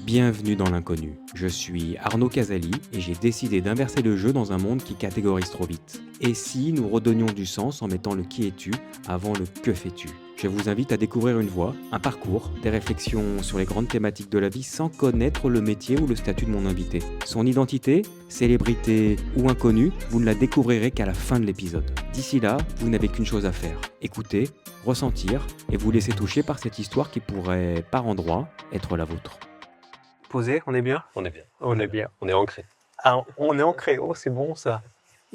Bienvenue dans l'inconnu. Je suis Arnaud Casali et j'ai décidé d'inverser le jeu dans un monde qui catégorise trop vite. Et si nous redonnions du sens en mettant le qui es-tu avant le que fais-tu? Je vous invite à découvrir une voie, un parcours, des réflexions sur les grandes thématiques de la vie sans connaître le métier ou le statut de mon invité. Son identité, célébrité ou inconnu, vous ne la découvrirez qu'à la fin de l'épisode. D'ici là, vous n'avez qu'une chose à faire, écouter, ressentir et vous laisser toucher par cette histoire qui pourrait, par endroits, être la vôtre. Posé, on est bien? On est bien. On est bien. On est ancré. Ah, on est ancré. Oh, c'est bon ça.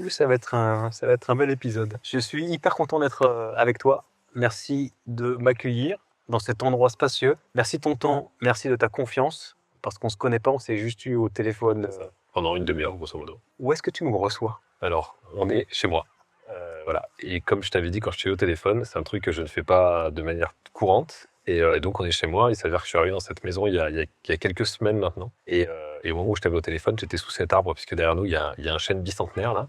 Ça va être un bel épisode. Je suis hyper content d'être avec toi. Merci de m'accueillir dans cet endroit spacieux. Merci de ton temps. Merci de ta confiance. Parce qu'on se connaît pas, on s'est juste eu au téléphone. Pendant une demi-heure, grosso modo. Où est-ce que tu me reçois? Alors, on est chez moi. Voilà. Et comme je t'avais dit quand je t'ai eu au téléphone, c'est un truc que je ne fais pas de manière courante. Et donc, on est chez moi. Il s'avère que je suis arrivé dans cette maison il y a quelques semaines maintenant. Et au moment où je t'avais au téléphone, j'étais sous cet arbre, puisque derrière nous, il y a un chêne bicentenaire, là,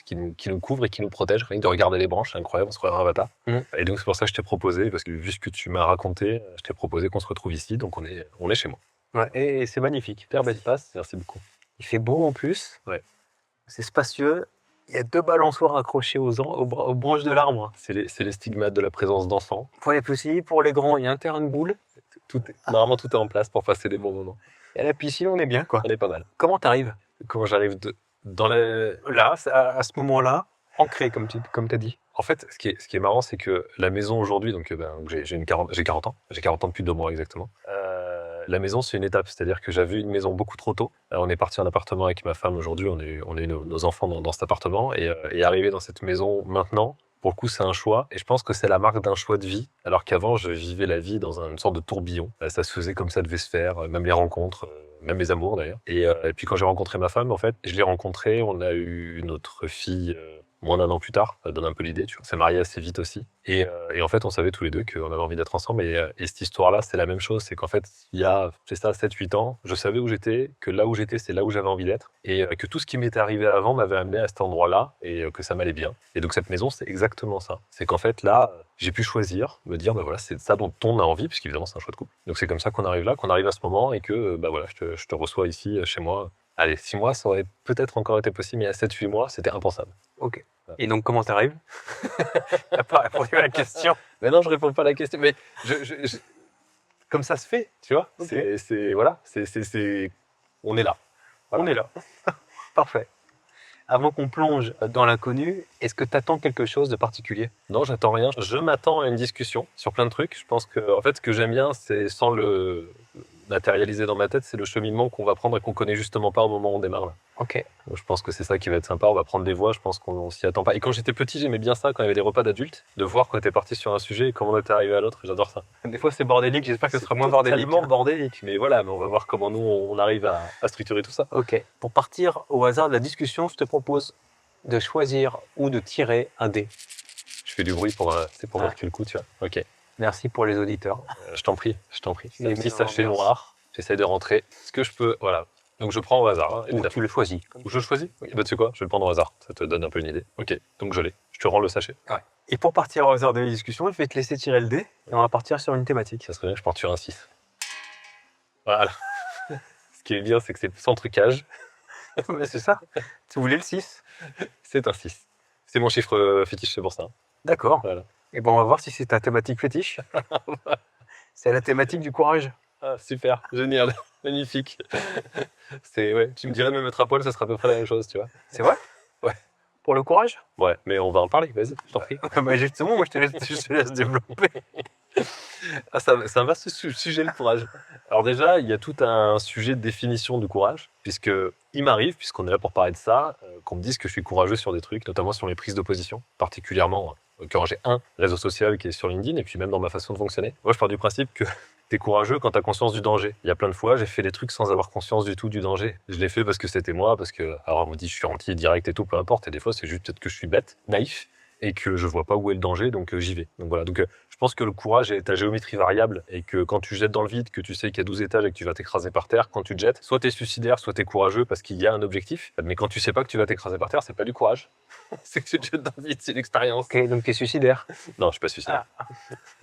qui nous couvre et qui nous protège. Rien que de regarder les branches, c'est incroyable, on se croirait un avatar. Et donc, c'est pour ça que je t'ai proposé, parce que vu ce que tu m'as raconté, je t'ai proposé qu'on se retrouve ici. Donc, on est chez moi. Ouais, et c'est magnifique. Hyper bel espace. Merci beaucoup. Il fait beau en plus. Ouais. C'est spacieux. Il y a 2 balançoires accrochés aux branches de l'arbre. C'est les stigmates de la présence d'enfants. Pour les petits, pour les grands, il y a un terrain de boule. Normalement, tout est en place pour passer des bons moments. Et à la piscine, on est bien, quoi. On est pas mal. Comment t'arrives? Comment j'arrive dans la... Là, à ce moment-là, ancré, comme t'as dit. En fait, ce qui est marrant, c'est que la maison aujourd'hui, donc j'ai 40 ans. J'ai 40 ans depuis 2 mois exactement. La maison, c'est une étape. C'est-à-dire que j'avais une maison beaucoup trop tôt. On est parti en appartement avec ma femme aujourd'hui. On a eu nos enfants dans cet appartement. Et arriver dans cette maison maintenant, pour le coup, c'est un choix. Et je pense que c'est la marque d'un choix de vie. Alors qu'avant, je vivais la vie dans une sorte de tourbillon. Ça se faisait comme ça devait se faire. Même les rencontres, même les amours d'ailleurs. Et puis quand j'ai rencontré ma femme, en fait, je l'ai rencontrée. On a eu notre fille... moins d'1 an plus tard, ça donne un peu l'idée, tu vois. On s'est mariés assez vite aussi. Et en fait, on savait tous les deux qu'on avait envie d'être ensemble. Et cette histoire-là, c'est la même chose. C'est qu'en fait, il y a, c'est ça, 7-8 ans, je savais où j'étais, que là où j'étais, c'est là où j'avais envie d'être. Et que tout ce qui m'était arrivé avant m'avait amené à cet endroit-là et que ça m'allait bien. Et donc, cette maison, c'est exactement ça. C'est qu'en fait, là, j'ai pu choisir, me dire, bah voilà, c'est ça dont on a envie, puisqu'évidemment, c'est un choix de couple. Donc, c'est comme ça qu'on arrive là, qu'on arrive à ce moment et que, bah voilà, je te reçois ici, chez moi. Allez, 6 mois, ça aurait peut-être encore été possible, mais à 7-8 mois, c'était impensable. Ok. Et donc, comment t'arrives? T'as pas répondu à la question. Mais non, je réponds pas à la question. Mais comme ça se fait, tu vois. Okay. Voilà, on est là. Voilà. On est là. Parfait. Avant qu'on plonge dans l'inconnu, est-ce que t'attends quelque chose de particulier? Non, j'attends rien. Je m'attends à une discussion sur plein de trucs. Je pense que, en fait, ce que j'aime bien, c'est sans le matérialiser dans ma tête, c'est le cheminement qu'on va prendre et qu'on connaît justement pas au moment où on démarre là. Ok. Donc, je pense que c'est ça qui va être sympa. On va prendre des voix. Je pense qu'on s'y attend pas. Et quand j'étais petit, j'aimais bien ça quand il y avait des repas d'adultes, de voir quand on était parti sur un sujet et comment on était arrivé à l'autre. J'adore ça. Des fois, c'est bordélique. J'espère que ce sera moins bordélique. Tellement bordélique. Mais voilà, mais on va voir comment nous on arrive à structurer tout ça. Ok. Pour partir au hasard de la discussion, je te propose de choisir ou de tirer un dé. Je fais du bruit pour marquer le coup, tu vois. Ok. Merci pour les auditeurs. Je t'en prie. C'est un petit sachet ambiance. noir. J'essaie de rentrer. Ce que je peux, voilà. Donc je prends au hasard. Hein, Ou tu le choisis. Ou je choisis. Okay. Bah tu sais quoi, je vais le prendre au hasard. Ça te donne un peu une idée. Ok. Donc je l'ai. Je te rends le sachet. Ouais. Et pour partir au hasard de la discussion, je vais te laisser tirer le dé et on va partir sur une thématique. Ça serait bien. Je pars sur un 6. Voilà. Ce qui est bien, c'est que c'est sans trucage. C'est ça. Tu voulais le 6? C'est un 6. C'est mon chiffre fétiche, c'est pour ça. D'accord. Voilà. Et bon, on va voir si c'est ta thématique fétiche. C'est la thématique du courage. Ah, super, génial, magnifique. Ouais, tu me dirais de me mettre à poil, ça serait à peu près la même chose, tu vois. C'est vrai? Ouais. Pour le courage? Ouais, mais on va en parler, vas-y, je t'en prie. Bah justement, moi je te laisse développer. Ah, c'est un vaste sujet, le courage. Alors déjà, il y a tout un sujet de définition du courage, puisque il m'arrive, puisqu'on est là pour parler de ça, qu'on me dise que je suis courageux sur des trucs, notamment sur les prises de position, particulièrement quand j'ai un réseau social qui est sur LinkedIn, et puis même dans ma façon de fonctionner. Moi, je pars du principe que t'es courageux quand t'as conscience du danger. Il y a plein de fois, j'ai fait des trucs sans avoir conscience du tout du danger. Je l'ai fait parce que c'était moi, parce que, alors on me dit je suis anti-direct et tout, peu importe, et des fois c'est juste peut-être que je suis bête, naïf, et que je vois pas où est le danger, donc j'y vais. Donc voilà, donc je Je pense que le courage est ta géométrie variable et que quand tu jettes dans le vide, que tu sais qu'il y a 12 étages et que tu vas t'écraser par terre, quand tu te jettes, soit t'es suicidaire, soit t'es courageux parce qu'il y a un objectif. Mais quand tu sais pas que tu vas t'écraser par terre, c'est pas du courage. C'est que tu te jettes dans le vide, c'est l'expérience. Ok, donc t'es suicidaire. Non, je suis pas suicidaire.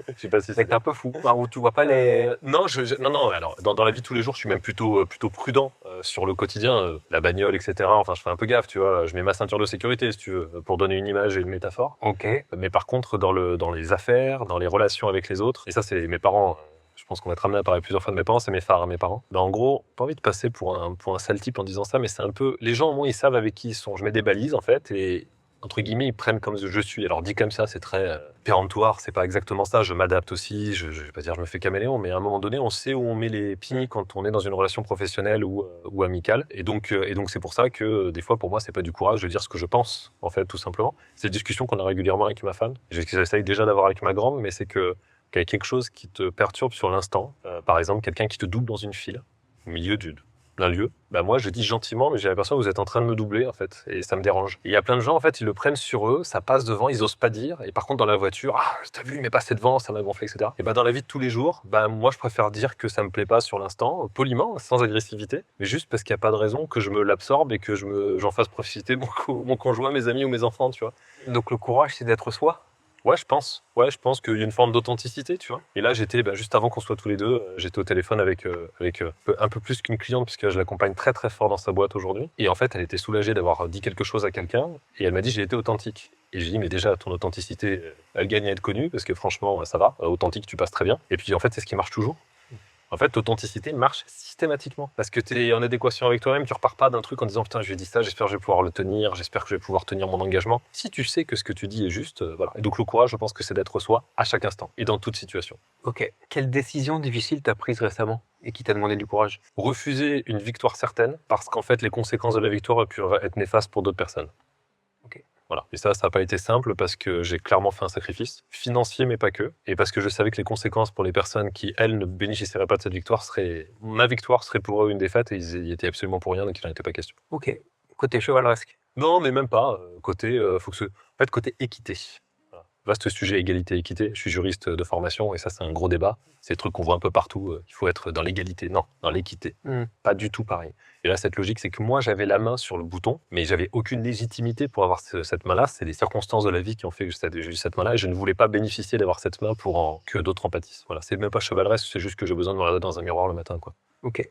Je suis pas C'est que suicidaire. t'es un peu fou. Enfin, où tu vois pas les. Non, non. Alors, dans la vie de tous les jours, je suis même plutôt prudent sur le quotidien, la bagnole, etc. Enfin, je fais un peu gaffe, tu vois. Je mets ma ceinture de sécurité, si tu veux, pour donner une image et une métaphore. Ok. Mais par contre, dans les affaires, dans les relations avec les autres, et ça, c'est mes parents. Je pense qu'on va être amené à parler plusieurs fois de mes parents, c'est mes phares, mes parents. En gros, pas envie de passer pour un sale type en disant ça, mais c'est un peu. Les gens, au moins, ils savent avec qui ils sont. Je mets des balises, en fait, et entre guillemets, ils prennent comme je suis. Alors, dit comme ça, c'est très péremptoire, c'est pas exactement ça. Je m'adapte aussi, je vais pas dire je me fais caméléon, mais à un moment donné, on sait où on met les pieds quand on est dans une relation professionnelle ou amicale. Et donc, c'est pour ça que des fois, pour moi, c'est pas du courage de dire ce que je pense, en fait, tout simplement. C'est une discussion qu'on a régulièrement avec ma femme. J'essaye déjà d'avoir avec ma grande, mais c'est qu'il y a quelque chose qui te perturbe sur l'instant. Par exemple, quelqu'un qui te double dans une file, au milieu d'un lieu, bah moi je dis gentiment, mais j'ai l'impression que vous êtes en train de me doubler en fait, et ça me dérange. Il y a plein de gens en fait, ils le prennent sur eux, ça passe devant, ils osent pas dire, et par contre dans la voiture, ah t'as vu, mais passé devant, ça m'a gonflé, etc. Et bah dans la vie de tous les jours, bah moi je préfère dire que ça me plaît pas sur l'instant, poliment, sans agressivité, mais juste parce qu'il y a pas de raison que je me l'absorbe et que j'en fasse profiter mon conjoint, mes amis ou mes enfants, tu vois. Donc le courage, c'est d'être soi. Ouais, je pense. Ouais, je pense qu'il y a une forme d'authenticité, tu vois. Et là, j'étais, juste avant qu'on soit tous les deux, j'étais au téléphone avec un peu plus qu'une cliente, puisque je l'accompagne très très fort dans sa boîte aujourd'hui. Et en fait, elle était soulagée d'avoir dit quelque chose à quelqu'un, et elle m'a dit j'ai été authentique. Et j'ai dit mais déjà ton authenticité, elle gagne à être connue, parce que franchement, ça va, authentique, tu passes très bien. Et puis en fait, c'est ce qui marche toujours. En fait, l'authenticité marche systématiquement. Parce que tu es en adéquation avec toi-même, tu repars pas d'un truc en disant putain, je lui ai dit ça, j'espère que je vais pouvoir le tenir, j'espère que je vais pouvoir tenir mon engagement. Si tu sais que ce que tu dis est juste, voilà. Et donc le courage, je pense que c'est d'être soi à chaque instant et dans toute situation. Ok. Quelle décision difficile t'as prise récemment et qui t'a demandé du courage? Refuser une victoire certaine parce qu'en fait, les conséquences de la victoire auraient pu être néfastes pour d'autres personnes. Ok. Voilà. Et ça n'a pas été simple parce que j'ai clairement fait un sacrifice financier, mais pas que. Et parce que je savais que les conséquences pour les personnes qui, elles, ne bénéficieraient pas de cette victoire ma victoire serait pour eux une défaite et ils y étaient absolument pour rien, donc il n'en était pas question. Ok. Côté chevaleresque. Non, mais même pas. Côté équité. Voilà. Vaste sujet égalité-équité. Je suis juriste de formation et ça, c'est un gros débat. C'est des trucs qu'on voit un peu partout. Il faut être dans l'égalité. Non, dans l'équité. Pas du tout pareil. Et là, cette logique, c'est que moi, j'avais la main sur le bouton, mais j'avais aucune légitimité pour avoir cette main-là. C'est les circonstances de la vie qui ont fait que j'ai eu cette main-là et je ne voulais pas bénéficier d'avoir cette main pour que d'autres en pâtissent. Voilà. C'est même pas chevaleresque, c'est juste que j'ai besoin de me regarder dans un miroir le matin, quoi. Ok.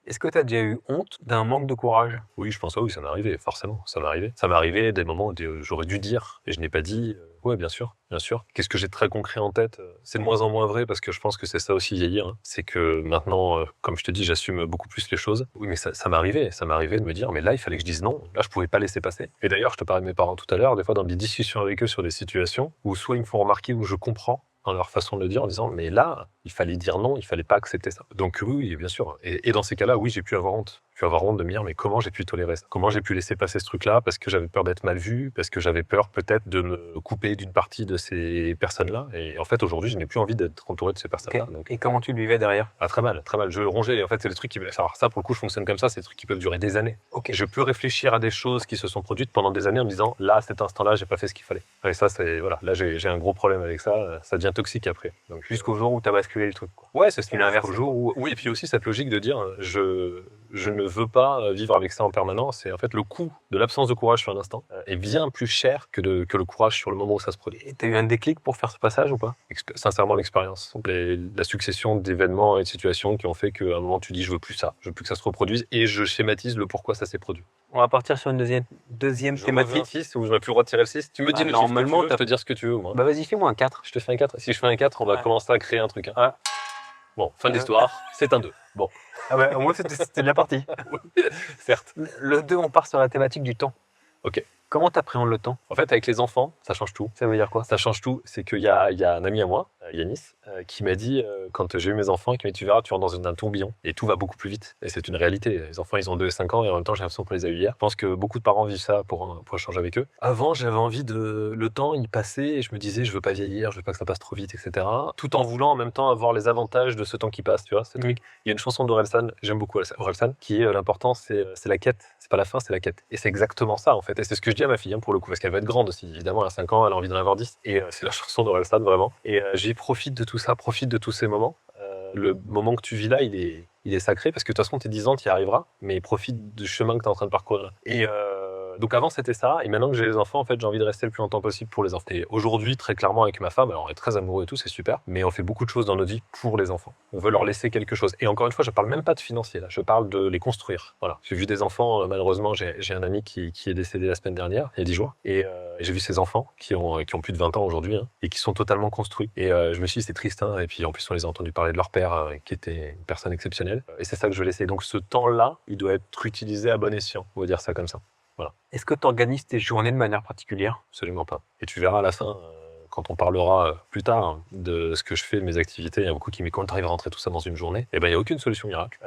Est-ce que tu as déjà eu honte d'un manque de courage? Oui, je pense que oui, ça m'est arrivé, forcément. Ça m'est arrivé. Ça m'est arrivé des moments où j'aurais dû dire et je n'ai pas dit. Ouais, bien sûr, bien sûr. Qu'est-ce que j'ai de très concret en tête? C'est de moins en moins vrai parce que je pense que c'est ça aussi vieillir. Hein. C'est que maintenant, comme je te dis, j'assume beaucoup plus les choses. Oui, mais ça m'est arrivé. Ça m'est arrivé de me dire, mais là, il fallait que je dise non. Là, je pouvais pas laisser passer. Et d'ailleurs, je te parlais de mes parents tout à l'heure, des fois dans des discussions avec eux sur des situations où soit ils me font remarquer où je comprends dans leur façon de le dire en disant mais là il fallait dire non, il fallait pas accepter ça. Donc oui, bien sûr, et dans ces cas-là oui, j'ai pu avoir honte de me dire mais comment j'ai pu tolérer ça, comment j'ai pu laisser passer ce truc-là, parce que j'avais peur d'être mal vu, parce que j'avais peur peut-être de me couper d'une partie de ces personnes-là, et en fait aujourd'hui je n'ai plus envie d'être entouré de ces personnes-là. Okay. Donc... Et comment tu le vivais derrière? Ah, très mal, je rongeais, et en fait c'est des trucs qui, alors ça pour le coup je fonctionne comme ça, c'est des trucs qui peuvent durer des années. Okay. Je peux réfléchir à des choses qui se sont produites pendant des années en me disant là à cet instant-là j'ai pas fait ce qu'il fallait, et ça c'est voilà, là j'ai un gros problème avec ça, ça devient toxique après. Donc, jusqu'au jour où tu as basculé le truc, quoi. Ouais, c'est ce l'inverse. Au jour où... Oui, et puis aussi cette logique de dire je ne veux pas vivre avec ça en permanence. Et en fait, le coût de l'absence de courage sur un instant est bien plus cher que le courage sur le moment où ça se produit. Et tu as eu un déclic pour faire ce passage ou pas? Sincèrement, l'expérience. La succession d'événements et de situations qui ont fait qu'à un moment, tu dis je veux plus ça. Je veux plus que ça se reproduise. Et je schématise le pourquoi ça s'est produit. On va partir sur une deuxième thématique. 6 ou je n'ai plus le droit de tirer le 6. Tu me dis le normalement, tu peux te dire ce que tu veux. Moi. Bah vas-y, fais-moi un 4. Je te fais un 4. Si je fais un 4, on va commencer à créer un truc. Hein. Ouais. Bon, fin de l'histoire, c'est un 2. Bon. Ah bah, au moins, c'était de la partie. Certes. Le 2, on part sur la thématique du temps. Ok. Comment t'appréhendes le temps? En fait, avec les enfants, ça change tout. Ça veut dire quoi? Ça change tout. C'est qu'il y a un ami à moi, Yanis, qui m'a dit, quand j'ai eu mes enfants, qui m'a dit, tu verras, tu rentres dans un tourbillon et tout va beaucoup plus vite. Et c'est une réalité. Les enfants, ils ont 2 et 5 ans et en même temps, j'ai l'impression qu'on les a eu hier. Je pense que beaucoup de parents vivent ça pour échanger avec eux. Avant, j'avais envie le temps, il passait et je me disais, je veux pas vieillir, je veux pas que ça passe trop vite, etc. Tout en voulant en même temps avoir les avantages de ce temps qui passe, tu vois. Il y a une chanson d'Orelsan, j'aime beaucoup Orelsan, qui est l'important, c'est la quête. C'est pas la fin, c'est la quête. Et c'est exactement ça, en fait. Et c'est ce que je dis à ma fille, hein, pour le coup, parce qu'elle va être grande aussi. Évidemment, elle a 5 ans, elle a envie d'en avoir 10. Et c'est la chanson d'Orelsan, vraiment. Et j'ai dis profite de tout ça, profite de tous ces moments. Le moment que tu vis là, il est sacré parce que de toute façon, tes 10 ans, tu y arriveras, mais profite du chemin que tu es en train de parcourir. Et donc avant, c'était ça. Et maintenant que j'ai les enfants, en fait, j'ai envie de rester le plus longtemps possible pour les enfants. Et aujourd'hui, très clairement, avec ma femme, alors on est très amoureux et tout, c'est super, mais on fait beaucoup de choses dans notre vie pour les enfants. On veut leur laisser quelque chose. Et encore une fois, je parle même pas de financier, là. Je parle de les construire. Voilà. J'ai vu des enfants, malheureusement, j'ai un ami qui est décédé la semaine dernière, il y a 10 jours. Et j'ai vu ses enfants qui ont plus de 20 ans aujourd'hui, hein, et qui sont totalement construits. Et je me suis dit, c'est triste, hein. Et puis en plus, on les a entendus parler de leur père, qui était une personne exceptionnelle. Et c'est ça que je veux laisser. Donc ce temps-là, il doit être utilisé à bon escient. On va dire ça comme ça. Voilà. Est-ce que tu organises tes journées de manière particulière? Absolument pas. Et tu verras à la fin, quand on parlera plus tard de ce que je fais, de mes activités, il y a beaucoup qui me disent, quand tu arrives à rentrer tout ça dans une journée, eh ben, il n'y a aucune solution miracle.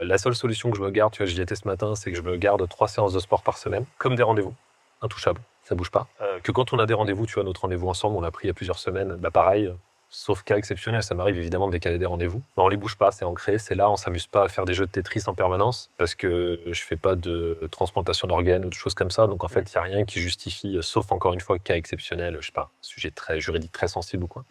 La seule solution que je me garde, tu vois, j'y étais ce matin, c'est que je me garde 3 séances de sport par semaine, comme des rendez-vous, intouchables, ça bouge pas. Que quand on a des rendez-vous, tu vois, notre rendez-vous ensemble, on l'a pris il y a plusieurs semaines, bah pareil, sauf cas exceptionnel, ça m'arrive évidemment de décaler des rendez-vous. Mais on les bouge pas, c'est ancré, c'est là, on s'amuse pas à faire des jeux de Tetris en permanence parce que je fais pas de transplantation d'organes ou de choses comme ça. Donc en fait, il y a rien qui justifie, sauf encore une fois cas exceptionnel, je sais pas, sujet très juridique, très sensible ou quoi.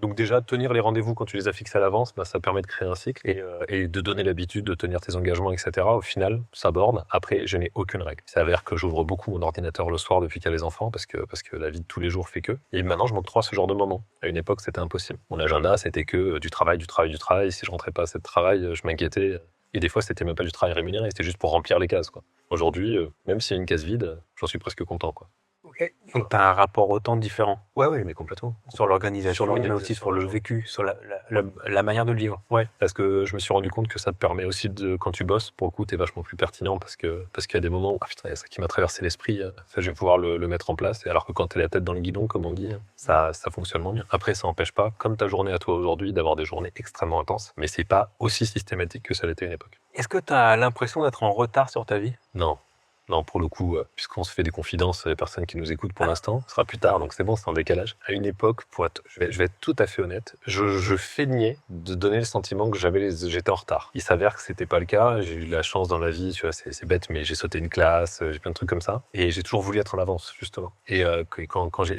Donc déjà, tenir les rendez-vous quand tu les as fixés à l'avance, bah, ça permet de créer un cycle et de donner l'habitude de tenir tes engagements, etc. Au final, ça borde. Après, je n'ai aucune règle. Il s'avère que j'ouvre beaucoup mon ordinateur le soir depuis qu'il y a les enfants parce que la vie de tous les jours fait que. Et maintenant, je m'octroie ce genre de moments. À une époque, c'était impossible. Mon agenda, c'était que du travail. Si je rentrais pas assez de travail, je m'inquiétais. Et des fois, c'était même pas du travail rémunéré, c'était juste pour remplir les cases, quoi. Aujourd'hui, même s'il y a une case vide, j'en suis presque content, quoi. Ok. Donc tu as un rapport au temps différent Ouais, mais complètement. sur l'organisation, mais aussi sur le vécu, sur la manière de le vivre. Ouais, parce que je me suis rendu compte que ça te permet aussi de, quand tu bosses, pour le coup, t'es vachement plus pertinent parce qu'il y a des moments où, ah putain, il y a ça qui m'a traversé l'esprit, ça, je vais pouvoir le mettre en place. Et alors que quand t'es la tête dans le guidon, comme on dit, ça fonctionne moins bien. Après, ça n'empêche pas, comme ta journée à toi aujourd'hui, d'avoir des journées extrêmement intenses, mais c'est pas aussi systématique que ça l'était à une époque. Est-ce que tu as l'impression d'être en retard sur ta vie? Non, pour le coup, puisqu'on se fait des confidences, les personnes qui nous écoutent pour l'instant, ce sera plus tard, donc c'est bon, c'est en décalage. À une époque, je vais être tout à fait honnête, je feignais de donner le sentiment que j'étais en retard. Il s'avère que c'était pas le cas, j'ai eu de la chance dans la vie, tu vois, c'est bête, mais j'ai sauté une classe, j'ai plein de trucs comme ça, et j'ai toujours voulu être en avance, justement. Et quand j'ai...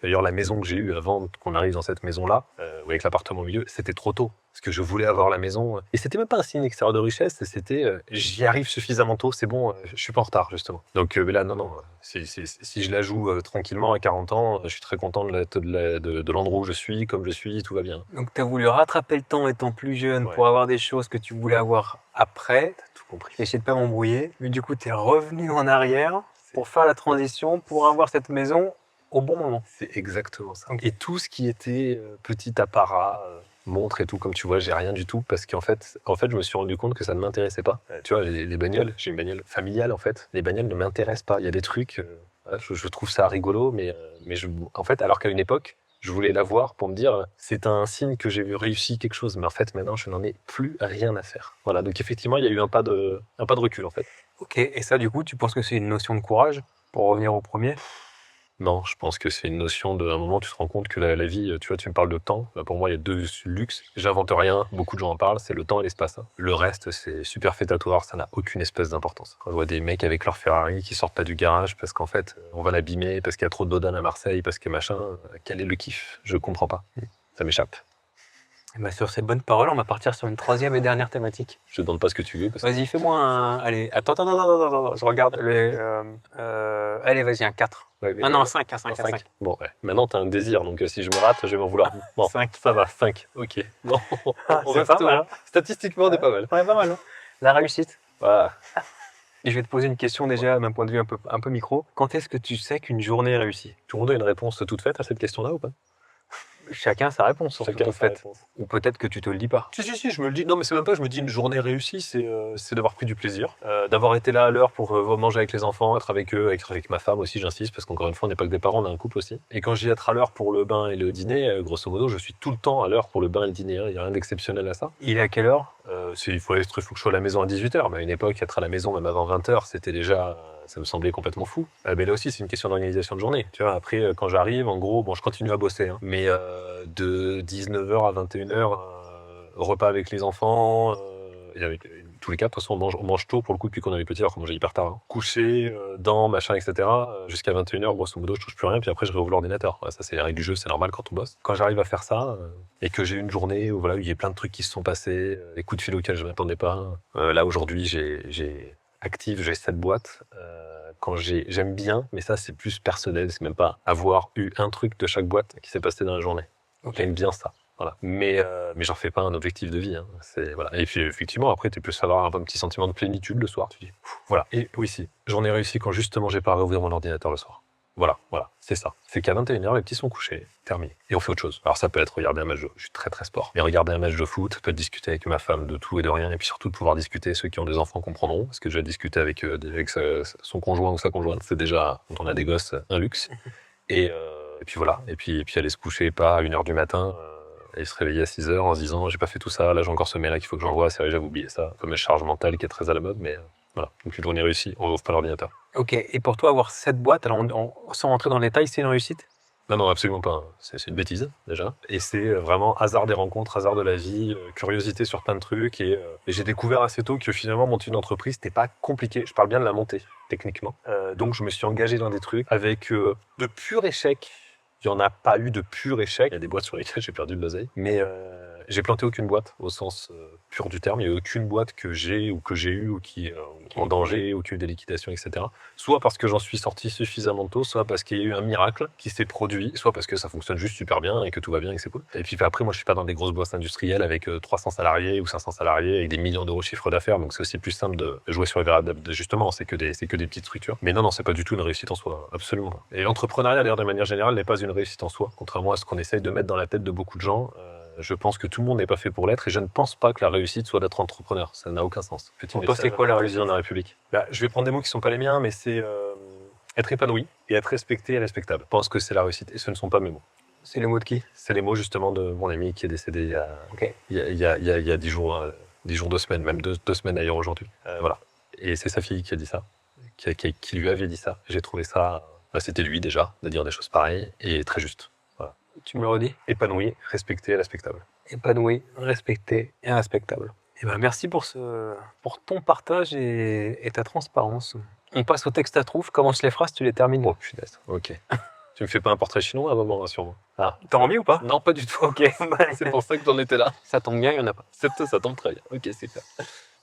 D'ailleurs, la maison que j'ai eue avant qu'on arrive dans cette maison-là, avec l'appartement au milieu, c'était trop tôt. Parce que je voulais avoir la maison. Et c'était même pas un signe extérieur de richesse, c'était j'y arrive suffisamment tôt, c'est bon, je suis pas en retard, justement. Donc mais là, non, si je la joue tranquillement à 40 ans, je suis très content de l'endroit où je suis, comme je suis, tout va bien. Donc tu as voulu rattraper le temps étant plus jeune pour avoir des choses que tu voulais avoir après. T'as tout compris. J'ai essayé de pas m'embrouiller, mais du coup tu es revenu en arrière pour faire la transition, pour avoir cette maison au bon moment. C'est exactement ça. Ok. Et tout ce qui était petit apparat, montre et tout, comme tu vois, j'ai rien du tout parce qu'en fait, je me suis rendu compte que ça ne m'intéressait pas. Tu vois, les bagnoles, j'ai une bagnole familiale en fait. Les bagnoles ne m'intéressent pas. Il y a des trucs, voilà, je trouve ça rigolo, mais en fait, alors qu'à une époque, je voulais l'avoir pour me dire, c'est un signe que j'ai réussi quelque chose. Mais en fait, maintenant, je n'en ai plus rien à faire. Voilà. Donc effectivement, il y a eu un pas de recul en fait. Ok, et ça du coup, tu penses que c'est une notion de courage pour revenir au premier? Non, je pense que c'est une notion de. À un moment, tu te rends compte que la vie, tu vois, tu me parles de temps. Bah, pour moi, il y a 2 luxes. J'invente rien, beaucoup de gens en parlent, c'est le temps et l'espace. Hein. Le reste, c'est superfétatoire, ça n'a aucune espèce d'importance. Quand je vois des mecs avec leur Ferrari qui sortent pas du garage parce qu'en fait, on va l'abîmer, parce qu'il y a trop de dodane à Marseille, parce que machin, quel est le kiff? Je comprends pas. Ça m'échappe. Et bah, sur ces bonnes paroles, on va partir sur une troisième et dernière thématique. Je te demande pas ce que tu veux. Parce que... Vas-y, fais-moi un... Allez, attends, je regarde. Allez, vas-y, un 4. Ouais, Ah non, un 5, un 5, un 5. Bon, ouais. Maintenant, t'as un désir, donc si je me rate, je vais m'en vouloir. Bon, 5. ça va, 5. Ok. Bon, on C'est reste pas mal. Statistiquement, on est pas mal. Ouais, pas mal. Hein. La réussite. Voilà. Et je vais te poser une question déjà d'un point de vue un peu micro. Quand est-ce que tu sais qu'une journée est réussie? Tout le monde a une réponse toute faite à cette question-là ou pas? Chacun sa réponse, surtout Chacun en sa fait. réponse. Ou peut-être que tu te le dis pas. Si, je me le dis. Non, mais c'est même pas, je me dis une journée réussie, c'est d'avoir pris du plaisir, d'avoir été là à l'heure pour manger avec les enfants, être avec eux, avec ma femme aussi, j'insiste, parce qu'encore une fois, on n'est pas que des parents, on a un couple aussi. Et quand je dis être à l'heure pour le bain et le dîner, grosso modo, je suis tout le temps à l'heure pour le bain et le dîner. Il n'y a rien d'exceptionnel à ça. Il est à quelle heure? Il faut que je sois à la maison à 18h, mais à une époque, être à la maison même avant 20h, c'était déjà... Ça me semblait complètement fou. Mais là aussi, c'est une question d'organisation de journée. Tu vois, après, quand j'arrive, en gros, bon, je continue à bosser, hein, mais de 19h à 21h, repas avec les enfants, et avec tous les cas, de toute façon, on mange tôt pour le coup depuis qu'on avait petit, alors qu'on mangeait hyper tard. Hein. Coucher, dents, machin, etc. Jusqu'à 21h, grosso modo, je touche plus rien, puis après, je réouvre l'ordinateur. Ouais, ça, c'est les règles du jeu, c'est normal quand on bosse. Quand j'arrive à faire ça, et que j'ai une journée où voilà, il y a plein de trucs qui se sont passés, des coups de fil auxquels je m'attendais pas. Là, aujourd'hui, j'ai 7 boîtes. Quand j'aime bien, mais ça, c'est plus personnel, c'est même pas avoir eu un truc de chaque boîte qui s'est passé dans la journée. Ok. J'aime bien ça. Voilà. Mais j'en fais pas un objectif de vie. Hein. Voilà. Et puis effectivement, après, tu peux avoir un petit sentiment de plénitude le soir. Tu dis, voilà. Et oui, si, j'en ai réussi quand justement j'ai pas à réouvrir mon ordinateur le soir. Voilà, c'est ça. C'est qu'à 21h, les petits sont couchés, terminé. Et on fait autre chose. Alors ça peut être regarder un match je suis très très sport. Mais regarder un match de foot, peut discuter avec ma femme de tout et de rien, et puis surtout de pouvoir discuter, ceux qui ont des enfants comprendront, parce que déjà discuter avec son conjoint ou sa conjointe, c'est déjà, quand on a des gosses, un luxe. Et puis voilà, et puis aller se coucher pas à 1h du matin, et se réveiller à 6h en se disant j'ai pas fait tout ça, là j'ai encore ce mail là qu'il faut que j'envoie, c'est vrai j'avais oublié ça, comme une charge mentale qui est très à la mode, mais voilà, donc une journée réussie, on ouvre pas l'ordinateur. Ok, et pour toi, avoir 7 boîtes, alors sans rentrer dans les détails, c'est une réussite? Non, absolument pas. Hein. C'est une bêtise, déjà. Et c'est vraiment hasard des rencontres, hasard de la vie, curiosité sur plein de trucs. Et j'ai découvert assez tôt que finalement, monter une entreprise, c'était pas compliqué. Je parle bien de la monter, techniquement. Donc, je me suis engagé dans des trucs avec de purs échecs. Il n'y en a pas eu de purs échecs. Il y a des boîtes sur lesquelles j'ai perdu de l'oseille. Mais j'ai planté aucune boîte, au sens pur du terme. Il n'y a aucune boîte que j'ai eu ou qui est en danger ou qui a eu des liquidations, etc. Soit parce que j'en suis sorti suffisamment tôt, soit parce qu'il y a eu un miracle qui s'est produit, soit parce que ça fonctionne juste super bien et que tout va bien et que c'est cool. Et puis après, moi, je suis pas dans des grosses boîtes industrielles avec 300 salariés ou 500 salariés avec des millions d'euros de chiffre d'affaires. Donc c'est aussi plus simple de jouer sur les variables d'ajustement. C'est que des petites structures. Mais non, c'est pas du tout une réussite en soi. Absolument pas. Et l'entrepreneuriat, d'ailleurs, de manière générale, n'est pas une réussite en soi. Contrairement à ce qu'on essaye de mettre dans la tête de beaucoup de gens. Je pense que tout le monde n'est pas fait pour l'être et je ne pense pas que la réussite soit d'être entrepreneur. Ça n'a aucun sens. Pour toi, c'est quoi la réussite dans la République? Je vais prendre des mots qui ne sont pas les miens, mais c'est être épanoui et être respecté et respectable. Je pense que c'est la réussite et ce ne sont pas mes mots. C'est les mots de qui? C'est les mots justement de mon ami qui est décédé il y a 10 jours, 2 semaines, même 2 semaines d'ailleurs aujourd'hui. Voilà. Et c'est sa fille qui a dit ça, qui lui avait dit ça. J'ai trouvé ça, c'était lui déjà, de dire des choses pareilles et très juste. Tu me le redis? Épanoui, respecté et respectable. Épanoui, respecté et respectable. Et ben merci pour ton partage et ta transparence. On passe au texte à trouve. Commence les phrases, tu les termines. Oh punaise, ok. Tu me fais pas un portrait chinois à un moment, rassure-moi. Ah, t'as envie ou pas? Non, pas du tout. Ok, C'est pour ça que j'en étais là. ça tombe bien, il n'y en a pas. Ça tombe très bien. Ok, c'est clair.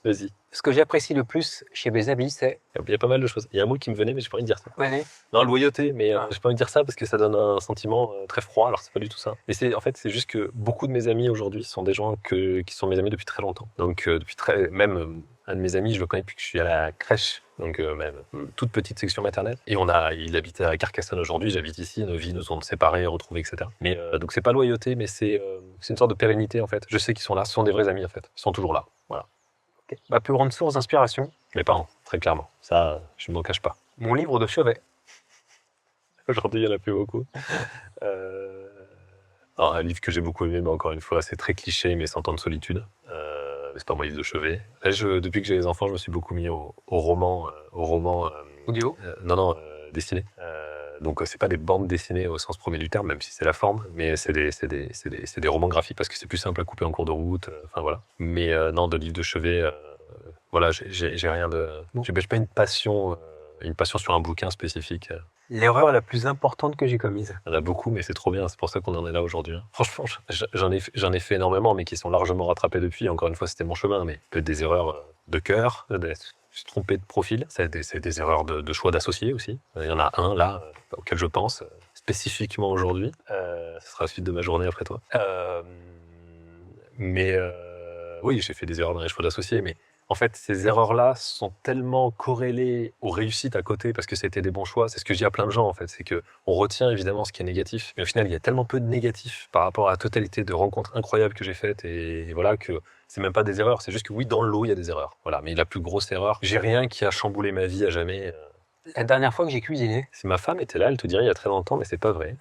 Vas-y. Ce que j'apprécie le plus chez mes amis, c'est... Il y a pas mal de choses. Il y a un mot qui me venait, mais j'ai pas envie de dire ça. Ouais. Non, loyauté, mais j'ai pas envie de dire ça parce que ça donne un sentiment très froid, alors c'est pas du tout ça. Mais c'est juste que beaucoup de mes amis aujourd'hui sont des gens qui sont mes amis depuis très longtemps. Donc même un de mes amis, je le connais depuis que je suis à la crèche, donc même toute petite section maternelle. Et il habite à Carcassonne aujourd'hui, j'habite ici, nos vies nous sont séparées, retrouvées, etc. Mais donc c'est pas loyauté, mais c'est une sorte de pérennité en fait. Je sais qu'ils sont là, ce sont des vrais amis en fait. Ils sont toujours là, voilà. Okay. Ma plus grande source d'inspiration? Mes parents, très clairement. Ça, je ne m'en cache pas. Mon livre de chevet. Aujourd'hui, il n'y en a plus beaucoup. Alors, un livre que j'ai beaucoup aimé, mais encore une fois, c'est très cliché, mais 100 ans de solitude. C'est pas mon livre de chevet. Là, depuis que j'ai les enfants, je me suis beaucoup mis au roman. Audio? Dessiné. Donc, c'est pas des bandes dessinées au sens premier du terme, même si c'est la forme, mais c'est des romans graphiques parce que c'est plus simple à couper en cours de route. Enfin, voilà. Mais non, de livre de chevet, voilà, j'ai rien de. Bon. J'ai pas une passion sur un bouquin spécifique. L'erreur la plus importante que j'ai commise? Il y en a beaucoup, mais c'est trop bien. C'est pour ça qu'on en est là aujourd'hui. Franchement, j'en ai fait énormément, mais qui sont largement rattrapés depuis. Encore une fois, c'était mon chemin, mais peut-être des erreurs de cœur, je me suis trompé de profil. C'est des erreurs de choix d'associés aussi. Il y en a un là auquel je pense spécifiquement aujourd'hui. Ce sera la suite de ma journée après toi. Oui, j'ai fait des erreurs dans les choix d'associés, mais en fait, ces erreurs-là sont tellement corrélées aux réussites à côté parce que c'était des bons choix. C'est ce que je dis à plein de gens, en fait. C'est qu'on retient évidemment ce qui est négatif, mais au final, il y a tellement peu de négatif par rapport à la totalité de rencontres incroyables que j'ai faites et voilà que c'est même pas des erreurs. C'est juste que oui, dans le lot, il y a des erreurs. Voilà. Mais la plus grosse erreur, j'ai rien qui a chamboulé ma vie à jamais. La dernière fois que j'ai cuisiné? Si ma femme était là, elle te dirait il y a très longtemps, mais c'est pas vrai.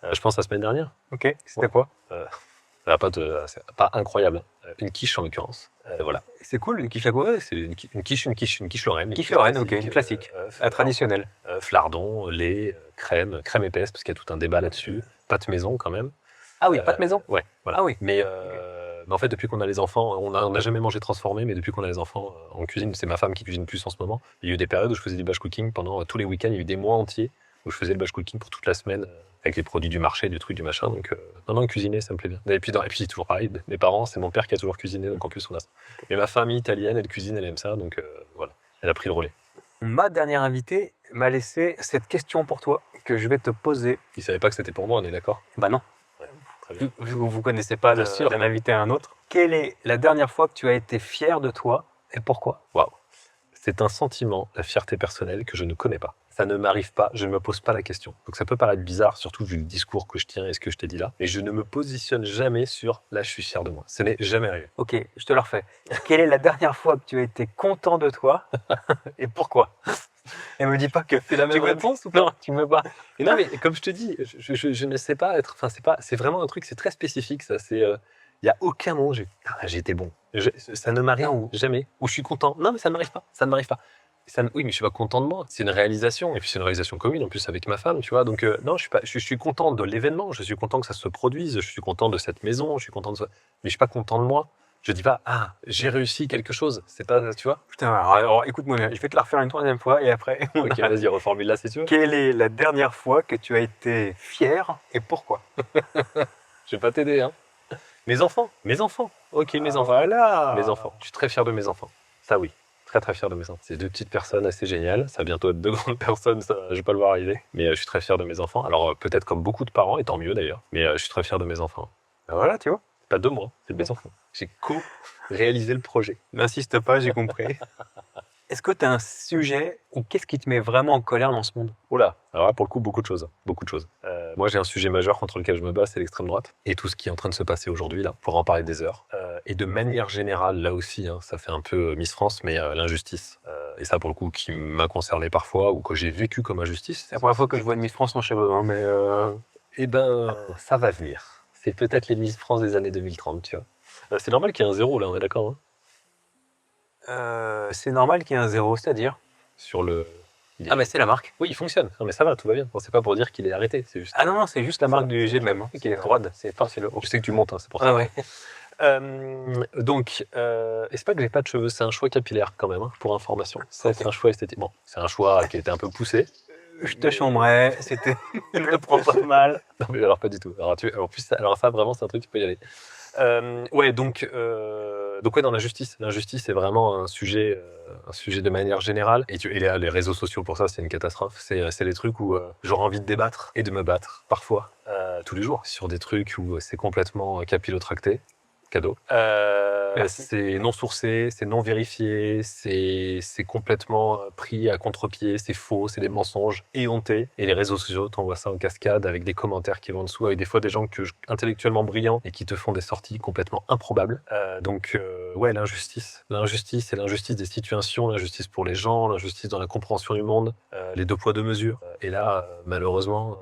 Je pense la semaine dernière. Ok. C'était quoi? C'est pas incroyable. Une quiche en l'occurrence. Voilà. C'est cool, une quiche à quoi? C'est une quiche Lorraine. Une quiche Lorraine, ok, une classique. La traditionnelle. Flardon, lait, crème épaisse, parce qu'il y a tout un débat là-dessus. Pâte maison quand même. Ah oui, pâte maison? Ouais, voilà. Ah oui. Mais Mais en fait, depuis qu'on a les enfants, on n'a jamais mangé transformé, mais depuis qu'on a les enfants en cuisine, c'est ma femme qui cuisine plus en ce moment. Il y a eu des périodes où je faisais du batch cooking pendant tous les week-ends. Il y a eu des mois entiers où je faisais le batch cooking pour toute la semaine avec les produits du marché, du truc, du machin. Donc, non, cuisiner, ça me plaît bien. Et puis toujours pareil, mes parents, c'est mon père qui a toujours cuisiné, donc en plus, on a ça. Mais ma famille italienne, elle cuisine, elle aime ça, donc voilà, elle a pris le relais. Ma dernière invitée m'a laissé cette question pour toi que je vais te poser. Il savait pas que c'était pour moi, on est d'accord? Bah non, Ouais, très bien. vu que vous connaissez pas Bien sûr. d'un invité à un autre. Quelle est la dernière fois que tu as été fier de toi et pourquoi? Waouh. C'est un sentiment, la fierté personnelle, que je ne connais pas. Ça ne m'arrive pas, je ne me pose pas la question. Donc ça peut paraître bizarre, surtout vu le discours que je tiens et ce que je t'ai dit là, mais je ne me positionne jamais sur « là, je suis fier de moi ». Ce n'est jamais arrivé. Ok, je te le refais. Quelle est la dernière fois que tu as été content de toi et pourquoi? Et me dis pas que C'est la même tu me- réponse ou Non, tu me pas. Et non, mais comme je te dis, je ne sais pas être. Enfin, c'est vraiment un truc, c'est très spécifique, ça. Il n'y a aucun moment où j'ai été bon. Ça ne m'arrive jamais. Où je suis content. Non, mais ça ne m'arrive pas. Ça ne m'arrive pas. Oui, mais je suis pas content de moi. C'est une réalisation. Et puis, c'est une réalisation commune, en plus, avec ma femme, tu vois. Donc, non, je suis content de l'événement. Je suis content que ça se produise. Je suis content de cette maison. Je suis content de ça. Mais je suis pas content de moi. Je dis pas, ah, j'ai réussi quelque chose. C'est pas, tu vois. Putain, alors écoute-moi bien, je vais te la refaire une troisième fois et après. Ok, vas-y, reformule là si tu veux. Quelle est la dernière fois que tu as été fier et pourquoi? Je vais pas t'aider, hein. Mes enfants. Ok, mes enfants. Voilà. Mes enfants. Je suis très fier de mes enfants. Ça, oui. Très, très fier de mes enfants. C'est deux petites personnes assez géniales. Ça va bientôt être deux grandes personnes, ça, je vais pas le voir arriver. Mais je suis très fier de mes enfants. Alors, peut-être comme beaucoup de parents, et tant mieux d'ailleurs. Mais je suis très fier de mes enfants. Ben voilà, tu vois. C'est pas de moi, c'est de mes enfants. J'ai co-réalisé le projet. N'insiste pas, j'ai compris. Est-ce que tu as un sujet ou qu'est-ce qui te met vraiment en colère dans ce monde? Oula, alors là, pour le coup, beaucoup de choses. Beaucoup de choses. Moi, j'ai un sujet majeur contre lequel je me bats, c'est l'extrême droite. Et tout ce qui est en train de se passer aujourd'hui, là, pour en parler des heures. Et de manière générale, là aussi, hein, ça fait un peu Miss France, mais l'injustice. Et ça, pour le coup, qui m'a concerné parfois, ou que j'ai vécu comme injustice. C'est la première fois que je vois une Miss France en cheveux, hein, mais Eh ben, ça va venir. C'est peut-être les Miss France des années 2030, tu vois. C'est normal qu'il y ait un zéro, là, on est d'accord, hein. c'est normal qu'il y ait un zéro, c'est-à-dire. Sur le... Ah, mais c'est la marque. Oui, il fonctionne. Non, mais ça va, tout va bien. Bon, c'est pas pour dire qu'il est arrêté, c'est juste... Ah non, non, c'est juste la marque du G même. Hein, qui est droite, c'est le haut. Je sais que tu montes, hein, c'est pour ça. Ah ouais. Donc, et c'est pas que j'ai pas de cheveux, c'est un choix capillaire quand même, hein, pour information. C'est un choix esthétique. Bon, c'est un choix qui a été un peu poussé. Je te chambrais, c'était. Je le prends pas mal. Non, mais alors pas du tout. Alors, en plus, alors ça, vraiment, c'est un truc, tu peux y aller. Ouais, donc ouais, dans la justice. L'injustice est vraiment un sujet de manière générale. Et les réseaux sociaux, pour ça, c'est une catastrophe. C'est les trucs où j'aurais envie de débattre et de me battre, parfois, tous les jours, sur des trucs où c'est complètement capillotracté. Cadeau. C'est non sourcé, c'est non vérifié, c'est complètement pris à contre-pied, c'est faux, c'est des mensonges éhontés. Et les réseaux sociaux t'envoient ça en cascade avec des commentaires qui vont en dessous, avec des fois des gens intellectuellement brillants et qui te font des sorties complètement improbables. Donc, ouais, l'injustice. L'injustice et l'injustice des situations, l'injustice pour les gens, l'injustice dans la compréhension du monde, les deux poids, deux mesures. Et là, malheureusement...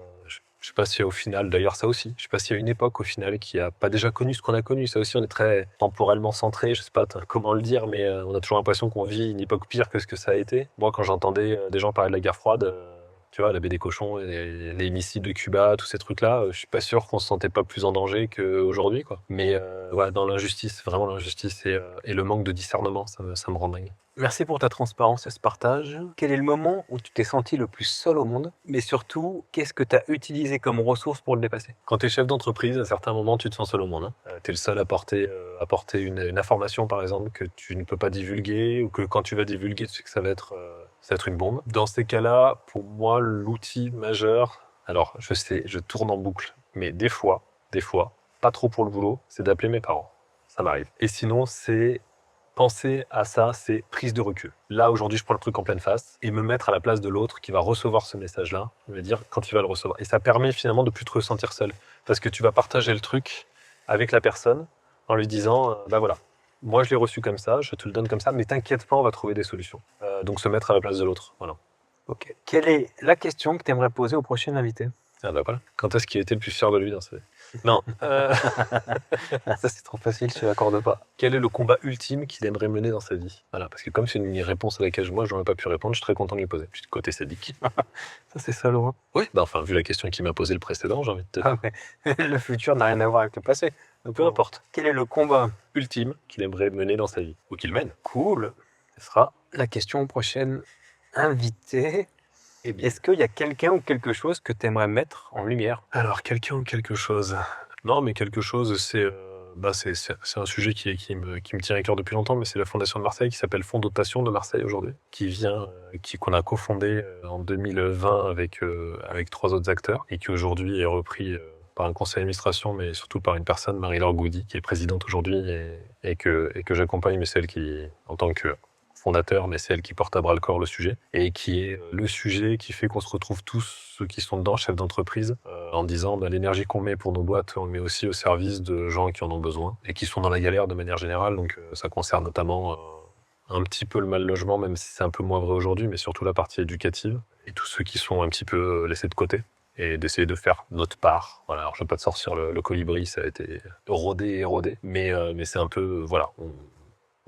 Je sais pas si au final, d'ailleurs ça aussi, je sais pas s'il y a une époque au final qui a pas déjà connu ce qu'on a connu. Ça aussi, on est très temporellement centré, je sais pas comment le dire, mais on a toujours l'impression qu'on vit une époque pire que ce que ça a été. Moi, quand j'entendais des gens parler de la guerre froide, tu vois, la baie des cochons, les missiles de Cuba, tous ces trucs-là, je suis pas sûr qu'on se sentait pas plus en danger qu'aujourd'hui, quoi. Mais ouais, dans l'injustice, vraiment l'injustice et le manque de discernement, ça me rend dingue. Merci pour ta transparence et ce partage. Quel est le moment où tu t'es senti le plus seul au monde? Mais surtout, qu'est-ce que tu as utilisé comme ressource pour le dépasser? Quand tu es chef d'entreprise, à certains moments, tu te sens seul au monde. Tu es le seul à porter une information, par exemple, que tu ne peux pas divulguer, ou que quand tu vas divulguer, tu sais que ça va être une bombe. Dans ces cas-là, pour moi, l'outil majeur, alors je sais, je tourne en boucle, mais des fois, pas trop pour le boulot, c'est d'appeler mes parents. Ça m'arrive. Et sinon, c'est... Penser à ça, c'est prise de recul. Là, aujourd'hui, je prends le truc en pleine face et me mettre à la place de l'autre qui va recevoir ce message-là, me dire quand il va le recevoir. Et ça permet finalement de plus te ressentir seul. Parce que tu vas partager le truc avec la personne en lui disant, bah voilà, moi je l'ai reçu comme ça, je te le donne comme ça, mais t'inquiète pas, on va trouver des solutions. Donc se mettre à la place de l'autre, voilà. Ok. Quelle est la question que tu aimerais poser au prochain invité? Ah bah voilà. Quand est-ce qu'il était le plus fier de lui dans sa vie? Non. Ça, c'est trop facile, je ne l'accorde pas. Quel est le combat ultime qu'il aimerait mener dans sa vie? Voilà, parce que comme c'est une réponse à laquelle moi, je n'aurais pas pu répondre, je suis très content de lui poser. Puis de côté sadique. Ça, c'est salaud. Hein. Oui, bah enfin, vu la question qu'il m'a posée le précédent, j'ai envie de te... Ah, mais le futur n'a rien à voir avec le passé. Peu importe. Quel est le combat Ultime qu'il aimerait mener dans sa vie. Ou qu'il mène. cool? Ce sera la question prochaine. Invité. Eh bien. Est-ce qu'il y a quelqu'un ou quelque chose que tu aimerais mettre en lumière? Alors, quelqu'un ou quelque chose. Non, mais quelque chose, c'est un sujet qui me tient à cœur depuis longtemps, mais c'est la Fondation de Marseille qui s'appelle Fonds Dotation de Marseille aujourd'hui, qu'on a cofondé en 2020 avec 3 autres acteurs et qui aujourd'hui est repris par un conseil d'administration, mais surtout par une personne, Marie-Laure Goudy, qui est présidente aujourd'hui et que j'accompagne, mais c'est elle qui, en tant que fondateur, mais c'est elle qui porte à bras le corps le sujet, et qui est le sujet qui fait qu'on se retrouve tous, ceux qui sont dedans, chefs d'entreprise, en disant l'énergie qu'on met pour nos boîtes, on le met aussi au service de gens qui en ont besoin, et qui sont dans la galère de manière générale, donc ça concerne notamment un petit peu le mal logement, même si c'est un peu moins vrai aujourd'hui, mais surtout la partie éducative, et tous ceux qui sont un petit peu laissés de côté, et d'essayer de faire notre part. Voilà, alors je ne veux pas te sortir le colibri, ça a été érodé, mais c'est un peu, voilà,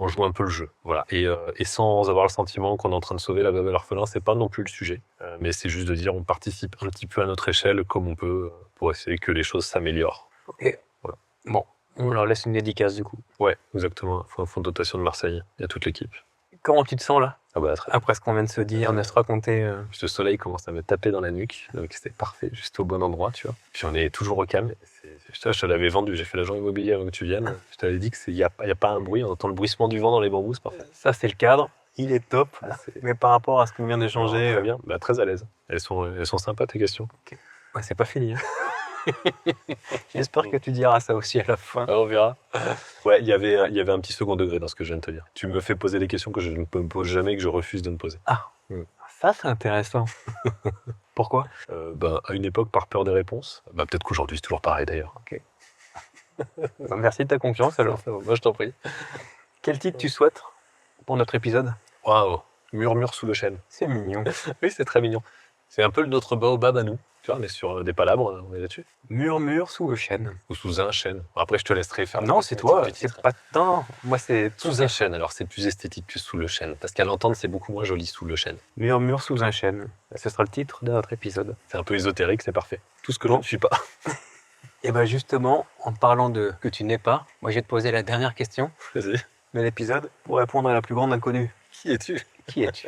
on joue un peu le jeu, voilà. Et sans avoir le sentiment qu'on est en train de sauver la veuve et l'orphelin, c'est pas non plus le sujet. Mais c'est juste de dire on participe un petit peu à notre échelle comme on peut pour essayer que les choses s'améliorent. Ok. Voilà. Bon, on leur laisse une dédicace du coup. Ouais, exactement. Fonds de dotation de Marseille, il y a toute l'équipe. Comment tu te sens là? Ah bah très bien. Après ce qu'on vient de se dire, de se raconter. Le soleil commence à me taper dans la nuque, donc c'était parfait, juste au bon endroit, tu vois. Puis on est toujours au calme. Je te l'avais vendu, j'ai fait l'agent immobilier avant que tu viennes. Je t'avais dit qu'il n'y a pas un bruit, on entend le bruissement du vent dans les bambous, c'est parfait. Ça, c'est le cadre. Il est top. Mais par rapport à ce qu'on vient d'échanger, Très bien, bah, très à l'aise. Elles sont sympas tes questions. ouais, c'est pas fini. Hein. J'espère que tu diras ça aussi à la fin. Alors, on verra. Ouais, il y avait un petit second degré dans ce que je viens de te dire. Tu me fais poser des questions que je ne me pose jamais, que je refuse de me poser. Ça, c'est intéressant. Pourquoi? À une époque, par peur des réponses. Peut-être qu'aujourd'hui, c'est toujours pareil d'ailleurs. Merci de ta confiance alors. Moi, je t'en prie. Quel titre tu souhaites pour notre épisode? Waouh, murmure sous le chêne. C'est mignon. Oui, c'est très mignon. C'est un peu notre baobab à nous. Tu vois, on est sur des palabres, on est là-dessus. Murmure sous le chêne. Ou sous un chêne. Après, je te laisserai faire. Non, c'est toi. Du titre. C'est pas non. Moi, c'est Sous un chêne, alors c'est plus esthétique que sous le chêne. Parce qu'à l'entendre, c'est beaucoup moins joli sous le chêne. Murmure sous un chêne. Ce sera le titre de notre épisode. C'est un peu ésotérique, c'est parfait. Tout ce que je ne suis pas. Et bien justement, en parlant de que tu n'es pas, moi je vais te poser la dernière question Vas-y. de l'épisode pour répondre à la plus grande inconnue. Qui es-tu? Qui es-tu?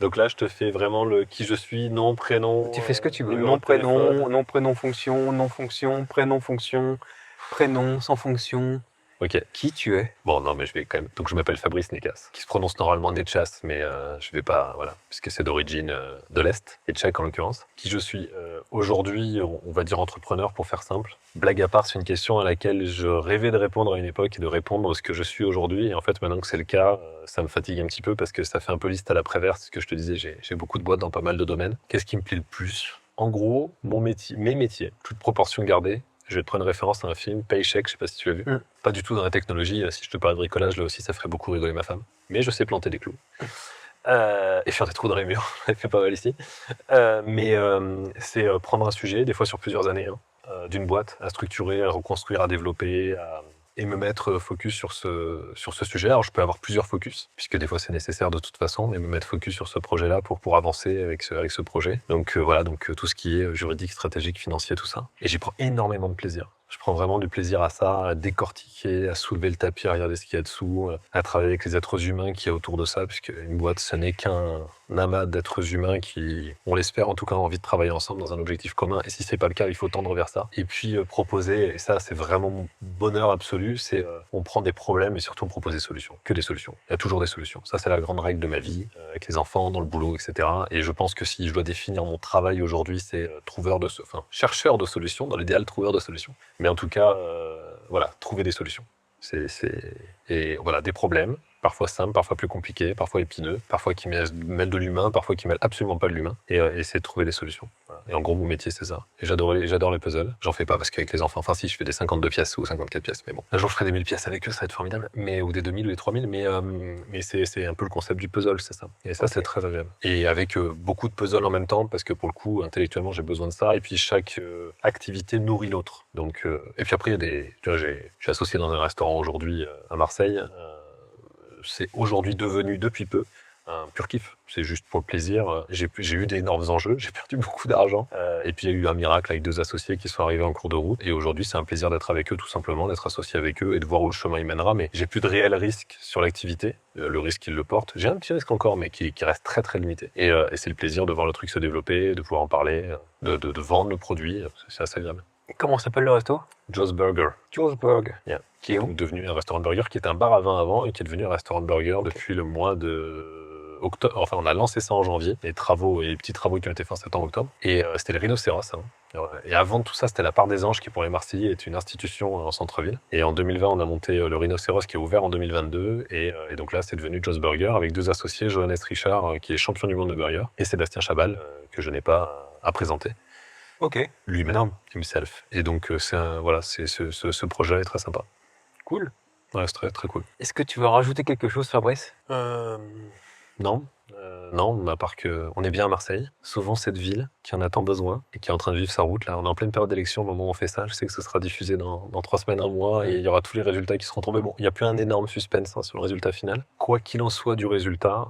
Donc là, je te fais vraiment le qui je suis, nom, prénom. Tu fais ce que tu veux. numéro de téléphone. Nom, prénom, fonction, prénom, fonction, prénom, sans fonction. Ok. Qui tu es? Bon, non, mais je vais quand même. Donc, je m'appelle Fabrice Nécas, qui se prononce normalement Netchas, mais je vais pas. Voilà, puisque c'est d'origine de l'Est, et tchèque en l'occurrence. Qui je suis aujourd'hui, on va dire entrepreneur pour faire simple. Blague à part, c'est une question à laquelle je rêvais de répondre à une époque et de répondre à ce que je suis aujourd'hui. Et en fait, maintenant que c'est le cas, ça me fatigue un petit peu parce que ça fait un peu liste à la Prévert. Ce que je te disais, j'ai beaucoup de boîtes dans pas mal de domaines. Qu'est-ce qui me plaît le plus? En gros, mes métiers, toute proportion gardée. Je vais te prendre une référence à un film, Paycheck, je sais pas si tu l'as vu. Pas du tout dans la technologie. Si je te parle de bricolage, là aussi, ça ferait beaucoup rigoler ma femme. Mais je sais planter des clous. Et faire des trous dans les murs. Elle fait pas mal ici. C'est prendre un sujet, des fois sur plusieurs années, d'une boîte, à structurer, à reconstruire, à développer, et me mettre focus sur ce sujet. Alors, je peux avoir plusieurs focus, puisque des fois, c'est nécessaire de toute façon, mais me mettre focus sur ce projet-là pour avancer avec ce projet. Donc, voilà, tout ce qui est juridique, stratégique, financier, tout ça. Et j'y prends énormément de plaisir. Je prends vraiment du plaisir à ça, à décortiquer, à soulever le tapis, à regarder ce qu'il y a dessous, à travailler avec les êtres humains qu'il y a autour de ça, puisque une boîte, ce n'est qu'un amas d'êtres humains qui, on l'espère en tout cas, ont envie de travailler ensemble dans un objectif commun. Et si c'est pas le cas, il faut tendre vers ça. Et puis proposer, et ça c'est vraiment mon bonheur absolu, c'est on prend des problèmes et surtout on propose des solutions. Que des solutions. Il y a toujours des solutions. Ça c'est la grande règle de ma vie, avec les enfants, dans le boulot, etc. Et je pense que si je dois définir mon travail aujourd'hui, c'est chercheur de solutions, dans l'idéal trouveur de solutions. Mais en tout cas, voilà, trouver des solutions. Et voilà, des problèmes, parfois simples, parfois plus compliqués, parfois épineux, parfois qui mêlent de l'humain, parfois qui mêlent absolument pas de l'humain, et essayer de trouver des solutions. Voilà. Et en gros, mon métier, c'est ça. Et j'adore les puzzles. J'en fais pas parce qu'avec les enfants, enfin si, je fais des 52 pièces ou 54 pièces, mais bon. Un jour, je ferai des 1000 pièces avec eux, ça va être formidable. Ou des 2000 ou des 3000, mais c'est un peu le concept du puzzle, c'est ça. Et ça, c'est très agréable. Et avec beaucoup de puzzles en même temps, parce que pour le coup, intellectuellement, j'ai besoin de ça, et puis chaque activité nourrit l'autre. Donc, et puis après, tu vois, je suis associé dans un restaurant aujourd'hui à Marseille. C'est aujourd'hui devenu, depuis peu, un pur kiff. C'est juste pour le plaisir. J'ai eu d'énormes enjeux, j'ai perdu beaucoup d'argent. Et puis il y a eu un miracle avec 2 associés qui sont arrivés en cours de route. Et aujourd'hui, c'est un plaisir d'être avec eux, tout simplement, d'être associé avec eux et de voir où le chemin il mènera. Mais j'ai plus de réel risque sur l'activité. Le risque, il le porte. J'ai un petit risque encore, mais qui reste très très limité. Et c'est le plaisir de voir le truc se développer, de pouvoir en parler, de vendre le produit. C'est assez agréable. Comment s'appelle le resto? Joe's Burger. Joe's Burger. Yeah. Qui est où? Donc devenu un restaurant de burger, qui était un bar à vin avant et qui est devenu un restaurant de burger depuis le mois de octobre. Enfin, on a lancé ça en janvier, les travaux et les petits travaux qui ont été faits en septembre-octobre. Et c'était le Rhinocéros. Et avant tout ça, c'était la Part des Anges qui, pour les Marseillais, est une institution en centre-ville. Et en 2020, on a monté le Rhinocéros qui est ouvert en 2022. Et donc là, c'est devenu Joe's Burger avec 2 associés, Johannes Richard, qui est champion du monde de burger, et Sébastien Chabal, que je n'ai pas à présenter. Ok. Lui-même, himself. Et donc, ce projet est très sympa. Cool. Ouais, c'est très, très cool. Est-ce que tu veux rajouter quelque chose, Fabrice? Non. Non, à part qu'on est bien à Marseille. Souvent, cette ville qui en a tant besoin et qui est en train de vivre sa route, là, on est en pleine période d'élection au moment où on fait ça. Je sais que ce sera diffusé dans 3 semaines, 1 mois, et il y aura tous les résultats qui seront tombés. Bon, il n'y a plus un énorme suspense sur le résultat final. Quoi qu'il en soit du résultat,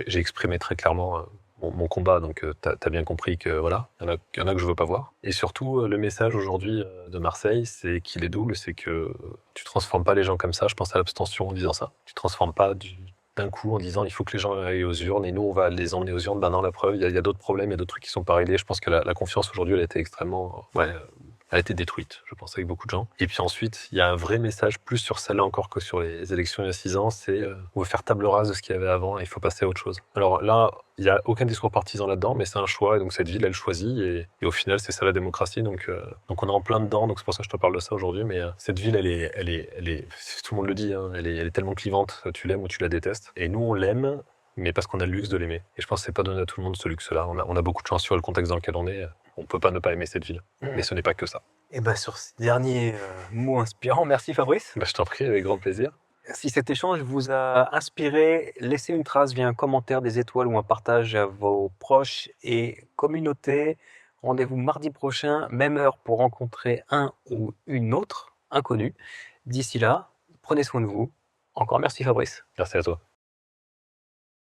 j'ai exprimé très clairement mon combat, donc t'as bien compris que voilà, il y en a que je veux pas voir. Et surtout, le message aujourd'hui de Marseille, c'est qu'il est double, c'est que tu transformes pas les gens comme ça. Je pense à l'abstention en disant ça. Tu transformes pas d'un coup en disant il faut que les gens aillent aux urnes et nous on va les emmener aux urnes. Ben non, la preuve, il y a d'autres problèmes, il y a d'autres trucs qui sont pas réglés. Je pense que la confiance aujourd'hui, elle a été extrêmement, elle a été détruite, je pense, avec beaucoup de gens. Et puis ensuite, il y a un vrai message, plus sur celle-là encore que sur les élections il y a 6 ans, c'est on veut faire table rase de ce qu'il y avait avant et il faut passer à autre chose. Alors là, il n'y a aucun discours partisan là-dedans, mais c'est un choix, et donc cette ville, elle choisit, et au final, c'est ça la démocratie, donc on est en plein dedans, donc c'est pour ça que je te parle de ça aujourd'hui, mais cette ville, elle est, tout le monde le dit, hein, elle est tellement clivante, tu l'aimes ou tu la détestes, et nous, on l'aime, mais parce qu'on a le luxe de l'aimer. Et je pense que c'est pas donné à tout le monde ce luxe-là. On a beaucoup de chance sur le contexte dans lequel on est. On peut pas ne pas aimer cette ville. Mais ce n'est pas que ça. Et bien, sur ces derniers mots inspirants, merci Fabrice. Je t'en prie, avec grand plaisir. Si cet échange vous a inspiré, laissez une trace via un commentaire, des étoiles ou un partage à vos proches et communautés. Rendez-vous mardi prochain, même heure, pour rencontrer un ou une autre inconnue. D'ici là, prenez soin de vous. Encore merci Fabrice. Merci à toi.